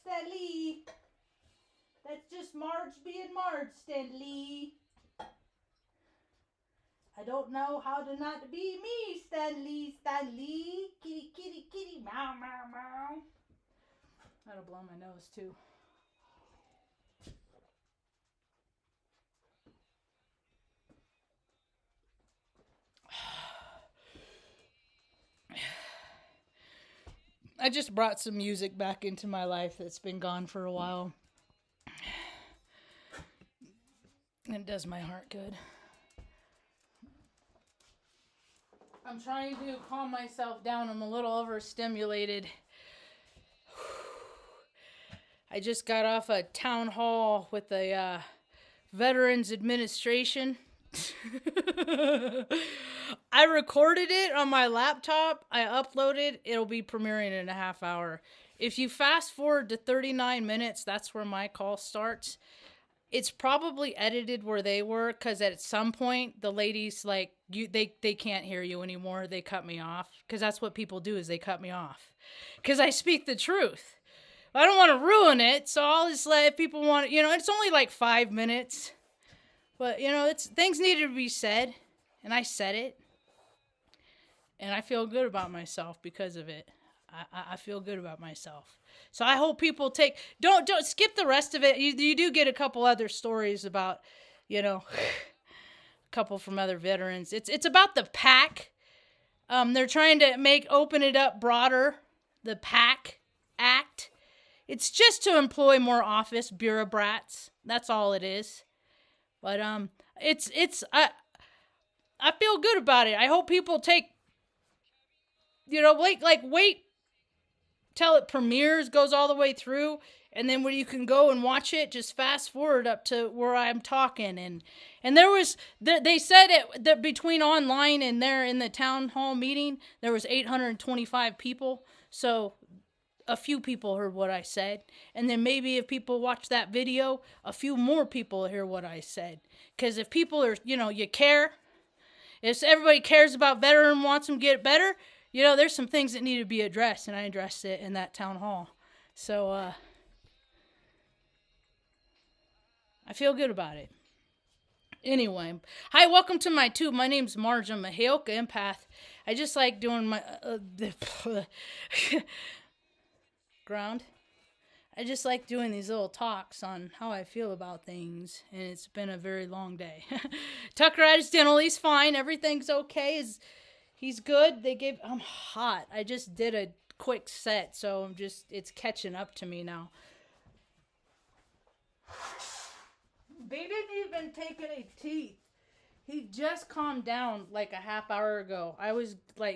Stan Lee. That's just Marge being Marge, Stan Lee. I don't know how to not be me, Stan Lee, Stan Lee. Kitty, kitty, kitty, meow, meow, meow. That'll blow my nose, too. I just brought some music back into my life that's been gone for a while. It does my heart good. I'm trying to calm myself down. I'm a little overstimulated. I just got off a town hall with the Veterans Administration. I recorded it on my laptop. I uploaded. It'll be premiering in a half hour. If you fast forward to 39 minutes, that's where my call starts. It's probably edited where they were, because at some point the ladies they can't hear you anymore. They cut me off, because that's what people do, is they cut me off because I speak the truth. I don't want to ruin it, so I'll just let people want. It's only like 5 minutes, but things needed to be said, and I said it, and I feel good about myself because of it. I feel good about myself. So I hope people don't skip the rest of it. You do get a couple other stories about, a couple from other veterans. It's about the PAC. They're trying to open it up broader. The PAC Act. It's just to employ more office bureaucrats. That's all it is. But I feel good about it. I hope people wait till it premieres, goes all the way through, and then when you can go and watch it, just fast forward up to where I'm talking. And they said that between online and there in the town hall meeting, there was 825 people. So a few people heard what I said. And then maybe if people watch that video, a few more people hear what I said. Because if people are, you care, if everybody cares about veteran, wants them to get better, there's some things that need to be addressed, and I addressed it in that town hall. So, I feel good about it. Anyway, hi, welcome to my tube. My name's Marge. I'm a Heyoka empath. I just like doing my ground. I just like doing these little talks on how I feel about things, and it's been a very long day. Tucker at his dental, he's fine. Everything's okay. He's good. I'm hot. I just did a quick set, so it's catching up to me now. They didn't even take any teeth. He just calmed down like a half hour ago. I was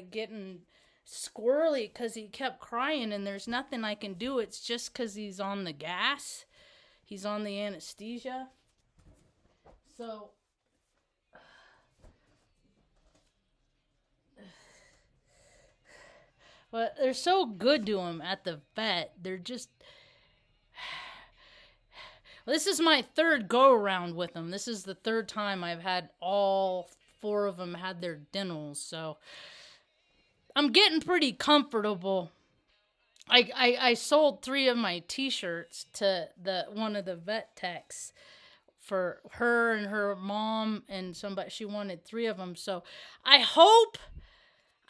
getting squirrely because he kept crying, and there's nothing I can do. It's just because he's on the gas. He's on the anesthesia. So but they're so good to him at the vet. They're just... Well, this is my third go-around with them. This is the third time I've had all 4 of them had their dentals. So I'm getting pretty comfortable. I sold 3 of my t-shirts to one of the vet techs for her and her mom and somebody. She wanted 3 of them. So I hope...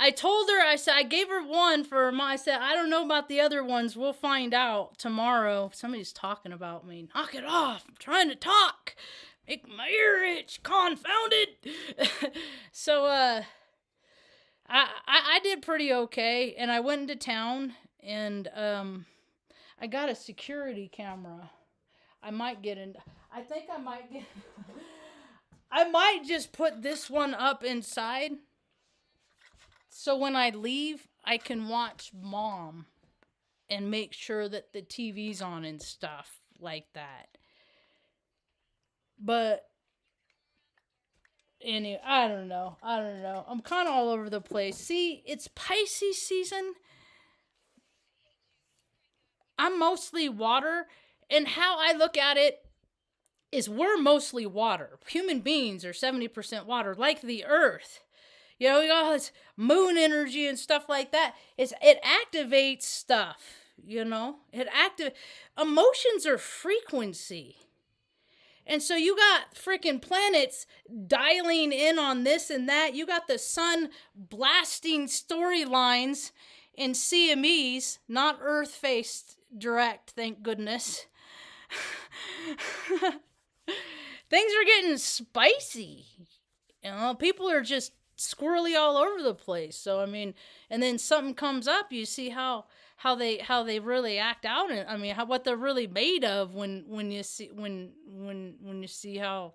I told her, I gave her 1 for her mom. I said, I don't know about the other ones. We'll find out tomorrow. Somebody's talking about me. Knock it off. I'm trying to talk. Make my ear itch. Confounded. So, I did pretty okay. And I went into town and, I got a security camera. I might get I might just put this one up inside. So when I leave, I can watch Mom and make sure that the TV's on and stuff like that. But anyway, I don't know. I'm kind of all over the place. See, it's Pisces season. I'm mostly water, and how I look at it is we're mostly water. Human beings are 70% water, like the earth. We got all this moon energy and stuff like that. It activates stuff. you know? Emotions are frequency. And so you got freaking planets dialing in on this and that. You got the sun blasting storylines in CMEs, not Earth-faced direct, thank goodness. Things are getting spicy. You know, people are just squirrely all over the place. So I mean, and then something comes up, you see how they really act out, and I mean what they're really made of when you see how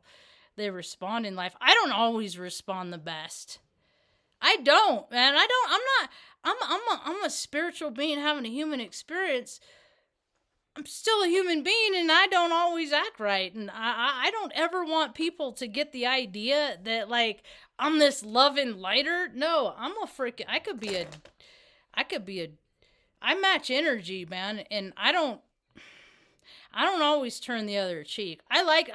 they respond in life. I don't always respond the best. I don't, man. I'm a spiritual being having a human experience. I'm still a human being, and I don't always act right. And I don't ever want people to get the idea that, like, I'm this loving lighter. No, I match energy, man. And I don't always turn the other cheek. I'd like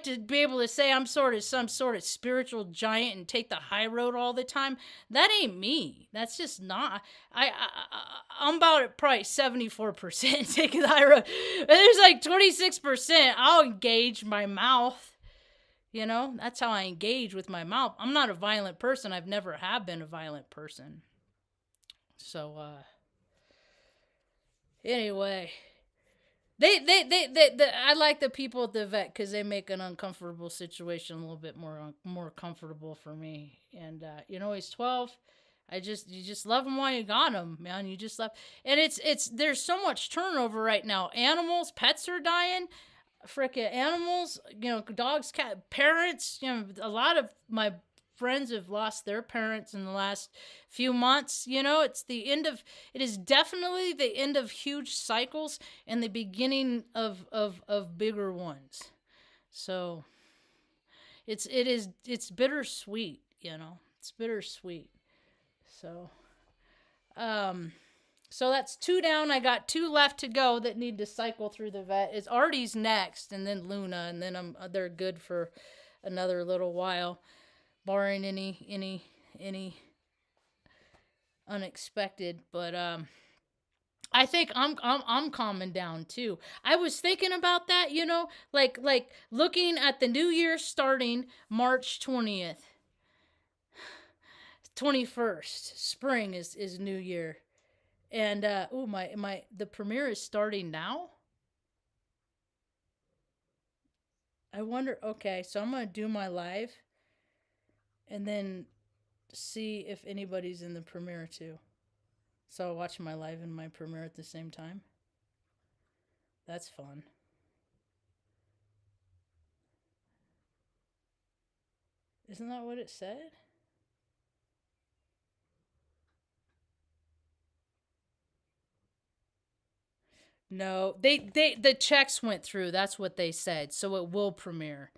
to be able to say I'm some sort of spiritual giant and take the high road all the time. That ain't me. That's just not. I'm about at probably 74% taking the high road. There's like 26%. I'll engage my mouth. You know, that's how I engage with my mouth. I'm not a violent person. I've never have been a violent person. So, anyway. I like the people at the vet because they make an uncomfortable situation a little bit more comfortable for me. And you know, he's 12. You just love him while you got him, man. You just love, and there's so much turnover right now. Animals, pets are dying. Frickin' animals, you know, dogs, cat, parents. You know, a lot of my friends have lost their parents in the last few months. You know, it is definitely the end of huge cycles and the beginning of bigger ones. So it's bittersweet, you know. It's bittersweet. So so that's 2 down. I got 2 left to go that need to cycle through the vet. It's Artie's next, and then Luna, and then they're good for another little while, barring any unexpected. But I think I'm calming down too. I was thinking about that, you know, like looking at the new year starting March 20th. 21st, spring is new year. And the premiere is starting now. I wonder, okay, so I'm going to do my live and then see if anybody's in the premiere too. So I'll watch my live and my premiere at the same time. That's fun. Isn't that what it said? No, the checks went through. That's what they said. So it will premiere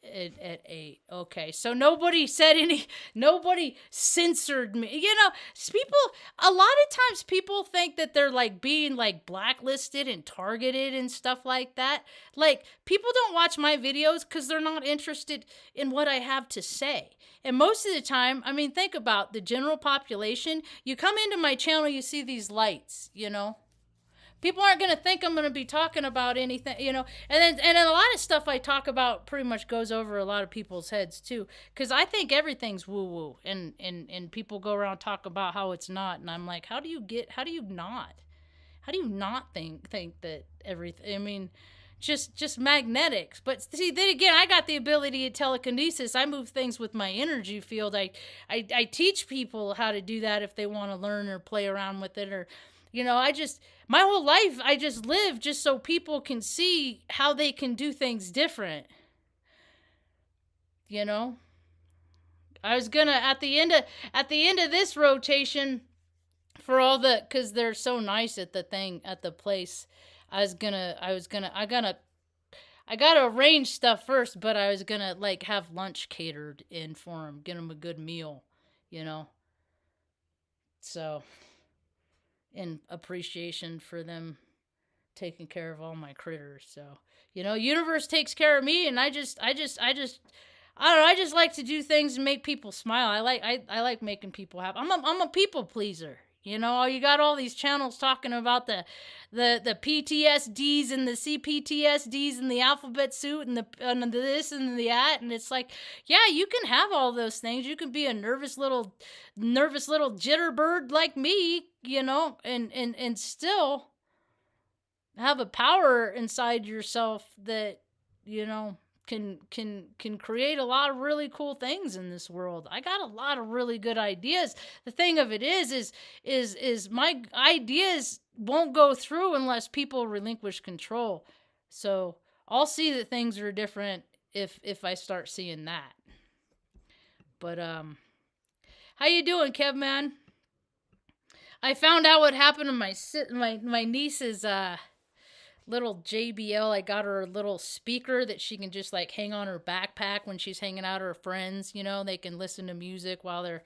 at 8. Okay, so nobody censored me. You know, a lot of times people think that they're like being like blacklisted and targeted and stuff like that. Like, people don't watch my videos because they're not interested in what I have to say. And most of the time, I mean, think about the general population. You come into my channel, you see these lights, you know. People aren't going to think I'm going to be talking about anything, you know. And then a lot of stuff I talk about pretty much goes over a lot of people's heads too, because I think everything's woo-woo, and people go around talk about how it's not, and I'm like, how do you not think that everything, I mean, just magnetics. But see, then again, I got the ability to telekinesis. I move things with my energy field. I teach people how to do that if they want to learn or play around with it, or, you know, my whole life, I just live just so people can see how they can do things different. You know? I was gonna, at the end of this rotation, for all the, cause they're so nice at the place, I gotta arrange stuff first, but I was gonna like have lunch catered in for them, get them a good meal, you know? So, in appreciation for them taking care of all my critters. So, you know, universe takes care of me, and I don't know, I just like to do things and make people smile. I like making people happy. I'm a people pleaser, You know, you got all these channels talking about the PTSDs and the CPTSDs and the alphabet soup and the this and the that, and it's like, yeah, you can have all those things. You can be a nervous little jitterbird like me, you know, and still have a power inside yourself that, you know, can create a lot of really cool things in this world. I got a lot of really good ideas. The thing of it is my ideas won't go through unless people relinquish control. So I'll see that things are different if I start seeing that. But how you doing, Kev, man? I found out what happened to my niece's little JBL. I got her a little speaker that she can just like hang on her backpack when she's hanging out with her friends. You know, they can listen to music while they're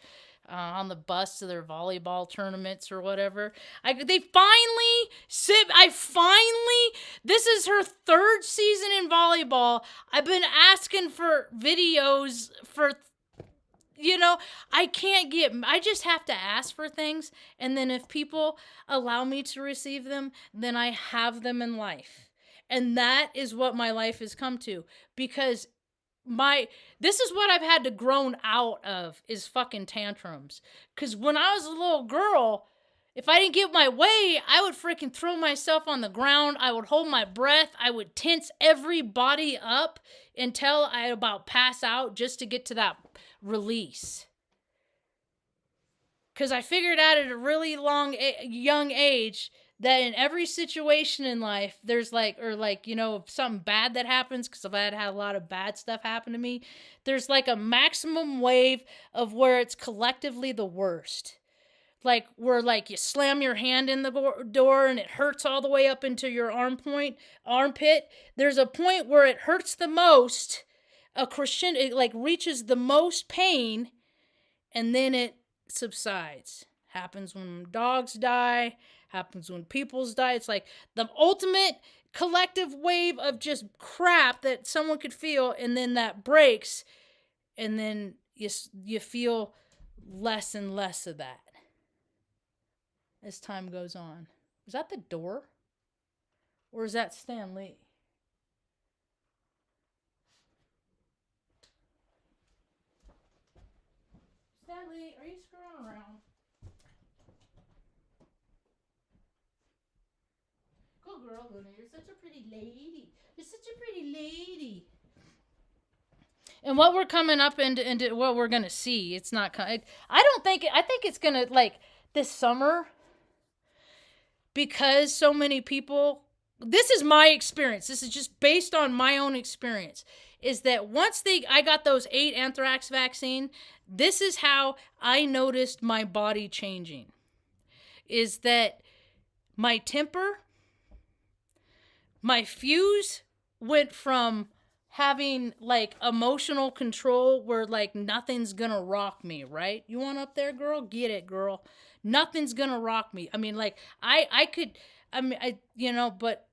on the bus to their volleyball tournaments or whatever. This is her third season in volleyball. I've been asking for videos for, you know, I just have to ask for things. And then if people allow me to receive them, then I have them in life. And that is what my life has come to. Because this is what I've had to grown out of, is fucking tantrums. Because when I was a little girl, if I didn't get my way, I would freaking throw myself on the ground. I would hold my breath. I would tense every body up until I about pass out just to get to that release. Because I figured out at a really young age that in every situation in life, there's you know, if something bad that happens, because I've had a lot of bad stuff happen to me, there's like a maximum wave of where it's collectively the worst. Like where like you slam your hand in the door and it hurts all the way up into your armpit. There's a point where it hurts the most, a crescendo, it like reaches the most pain, and then it subsides. Happens when dogs die, happens when people's die. It's like the ultimate collective wave of just crap that someone could feel, and then that breaks, and then you feel less and less of that as time goes on. Is that the door? Or is that Stan Lee? Stan Lee, are you screwing around? Good girl, Luna. You're such a pretty lady. You're such a pretty lady. And what we're coming up into what we're going to see, it's not... I think it's going to, like, this summer... Because so many people, this is my experience, this is just based on my own experience, is that once I got those 8 anthrax vaccine, this is how I noticed my body changing. Is that my temper, my fuse went from having like emotional control where like nothing's gonna rock me, right? You want up there, girl? Get it, girl. Nothing's gonna rock me. I mean, like, and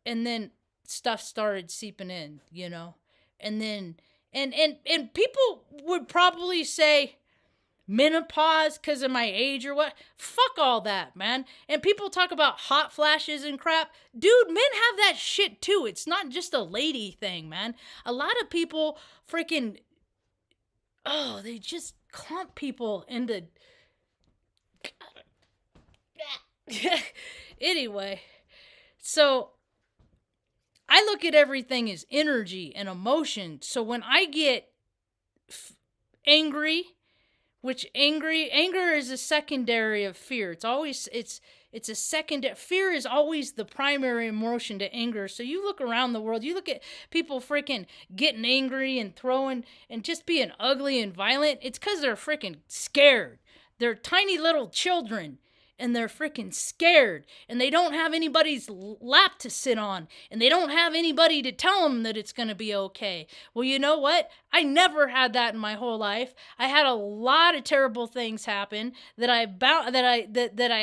then stuff started seeping in, you know? And then, and people would probably say menopause because of my age or what. Fuck all that, man. And people talk about hot flashes and crap. Dude, men have that shit too. It's not just a lady thing, man. A lot of people freaking, they just clump people into... Anyway, so I look at everything as energy and emotion. So when I get angry, anger is a secondary of fear. It's a secondary. Fear is always the primary emotion to anger. So you look around the world, you look at people freaking getting angry and throwing and just being ugly and violent. It's because they're freaking scared. They're tiny little children. And they're freaking scared. And they don't have anybody's lap to sit on. And they don't have anybody to tell them that it's going to be okay. Well, you know what? I never had that in my whole life. I had a lot of terrible things happen that I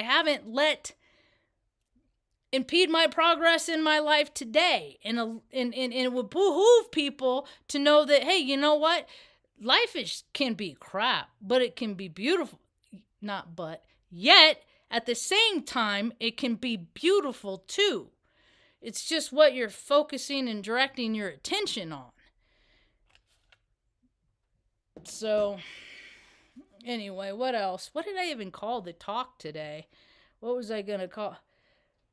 haven't let impede my progress in my life today. And it would behoove people to know that, hey, you know what? Life can be crap, but it can be beautiful. Yet, At the same time, it can be beautiful too. It's just what you're focusing and directing your attention on. So, anyway, what else? What did I even call the talk today? What was I going to call?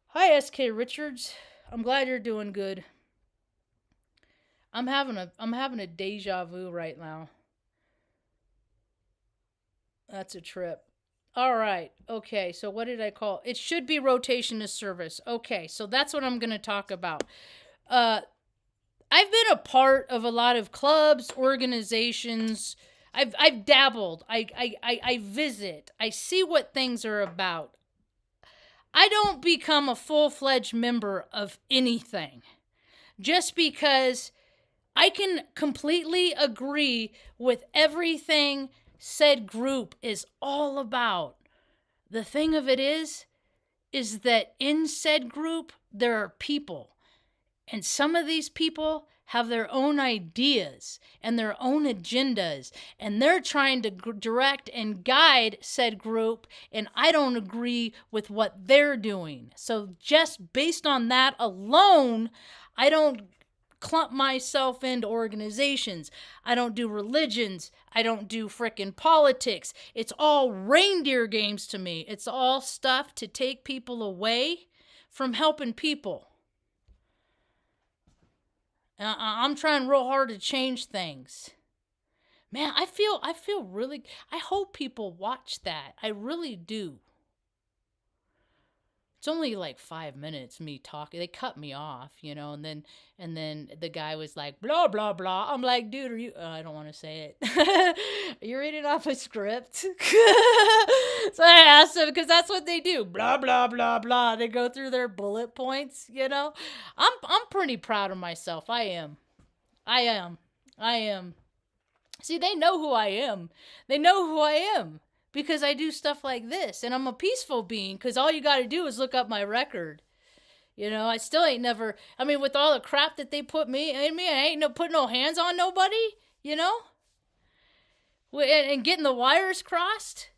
Hi, S.K. Richards. I'm glad you're doing good. I'm having a deja vu right now. That's a trip. All right. Okay. So what did I call? It should be rotation to service. Okay. So that's what I'm going to talk about. I've been a part of a lot of clubs, organizations. I've dabbled. I visit. I see what things are about. I don't become a full-fledged member of anything just because I can completely agree with everything said group is all about. The thing of it is that in said group, there are people. And some of these people have their own ideas and their own agendas. And they're trying to direct and guide said group. And I don't agree with what they're doing. So just based on that alone, I don't clump myself into organizations. I don't do religions. I don't do frickin' politics. It's all reindeer games to me. It's all stuff to take people away from helping people. I'm trying real hard to change things. Man, I feel really, I hope people watch that. I really do. It's only like 5 minutes me talking. They cut me off, and then the guy was like, blah, blah, blah. I'm like, dude, are you, I don't want to say it. Are you reading off a script? So I asked him, because that's what they do. Blah, blah, blah, blah. They go through their bullet points, I'm pretty proud of myself. I am. See, they know who I am. Because I do stuff like this. And I'm a peaceful being. Because all you got to do is look up my record. I still ain't never... with all the crap that they put me in me, I ain't put no hands on nobody. And getting the wires crossed.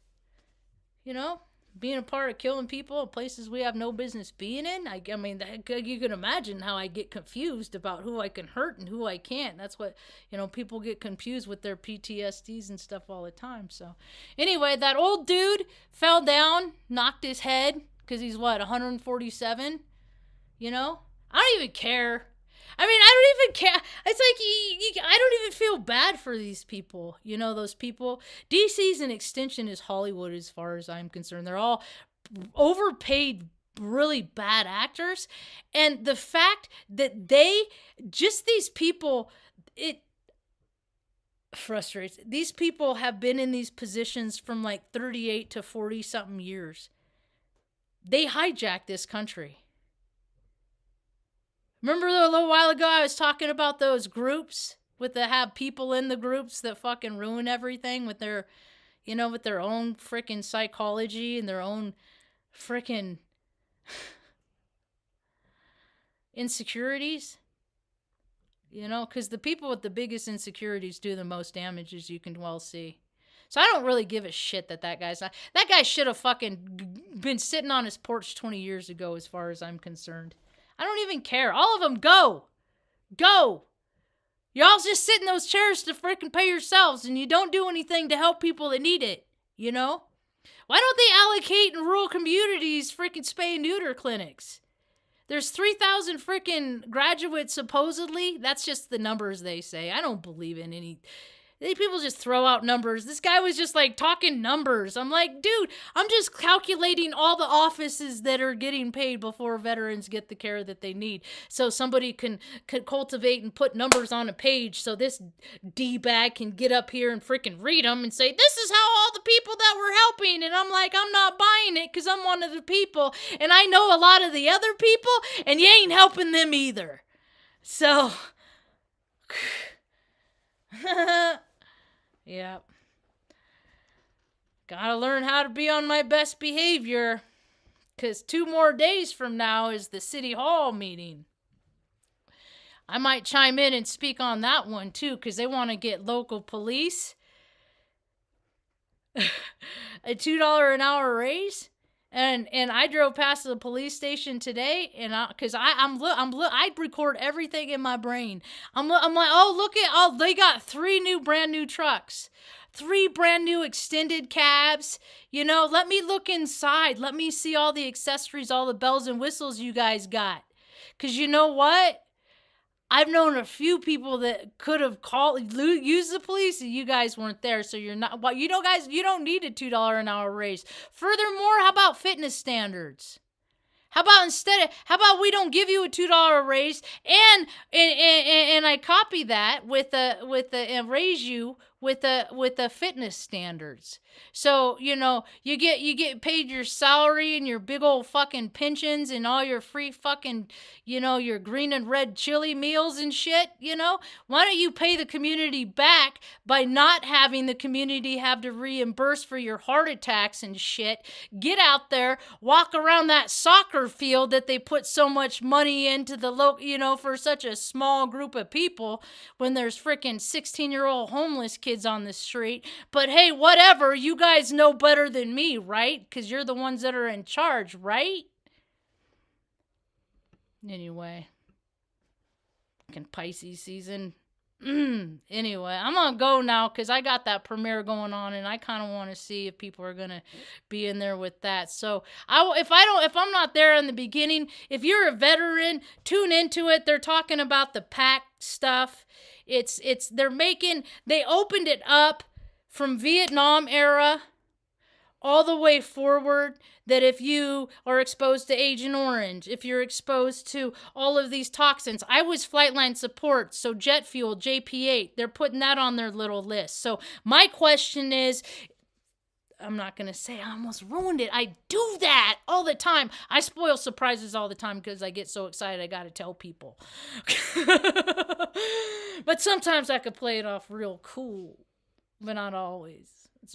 Being a part of killing people in places we have no business being in. You can imagine how I get confused about who I can hurt and who I can't. That's what, people get confused with their PTSDs and stuff all the time. So anyway, that old dude fell down, knocked his head, because he's 147? I don't even care. I don't even care. It's like, I don't even feel bad for these people. Those people. DC's an extension is Hollywood as far as I'm concerned. They're all overpaid, really bad actors. And the fact that these people, it frustrates. These people have been in these positions from like 38 to 40 something years. They hijacked this country. Remember a little while ago I was talking about those groups have people in the groups that fucking ruin everything with their, with their own freaking psychology and their own freaking insecurities? Because the people with the biggest insecurities do the most damage, as you can well see. So I don't really give a shit that guy's not. That guy should have fucking been sitting on his porch 20 years ago as far as I'm concerned. I don't even care. All of them, go. Go. Y'all just sit in those chairs to freaking pay yourselves, and you don't do anything to help people that need it, Why don't they allocate in rural communities freaking spay and neuter clinics? There's 3,000 freaking graduates, supposedly. That's just the numbers they say. I don't believe in any... People just throw out numbers. This guy was just like talking numbers. I'm like, dude, I'm just calculating all the offices that are getting paid before veterans get the care that they need. So somebody can cultivate and put numbers on a page so this D-bag can get up here and freaking read them and say, this is how all the people that we're helping. And I'm like, I'm not buying it because I'm one of the people. And I know a lot of the other people and you ain't helping them either. So... Yep. Gotta learn how to be on my best behavior. 'Cause 2 more days from now is the City Hall meeting. I might chime in and speak on that one too, 'cause they want to get local police a $2 an hour raise And I drove past the police station today, and I record everything in my brain. I'm like, oh, they got 3 brand new trucks. 3 brand new extended cabs. Let me look inside. Let me see all the accessories, all the bells and whistles you guys got. Because you know what? I've known a few people that could have used the police, and you guys weren't there, so you're not. Well, guys, you don't need a $2 an hour raise. Furthermore, how about fitness standards? How about we don't give you a $2 raise, and I copy that with and raise you with the fitness standards. So, you get paid your salary and your big old fucking pensions and all your free fucking, your green and red chili meals and shit, Why don't you pay the community back by not having the community have to reimburse for your heart attacks and shit? Get out there, walk around that soccer field that they put so much money into for such a small group of people when there's freaking 16-year-old homeless kids on the street. But hey, whatever, you guys know better than me, right? Because you're the ones that are in charge, right? Anyway, fucking Pisces season. Anyway, I'm gonna go now because I got that premiere going on, and I kind of want to see if people are gonna be in there with that. So if I'm not there in the beginning, if you're a veteran, tune into it. They're talking about the pack stuff. They opened it up from Vietnam era all the way forward, that if you are exposed to Agent Orange, if you're exposed to all of these toxins, I was flightline support, so jet fuel, JP8, they're putting that on their little list. So my question is, I'm not going to say I almost ruined it. I do that all the time. I spoil surprises all the time because I get so excited I got to tell people. But sometimes I could play it off real cool, but not always.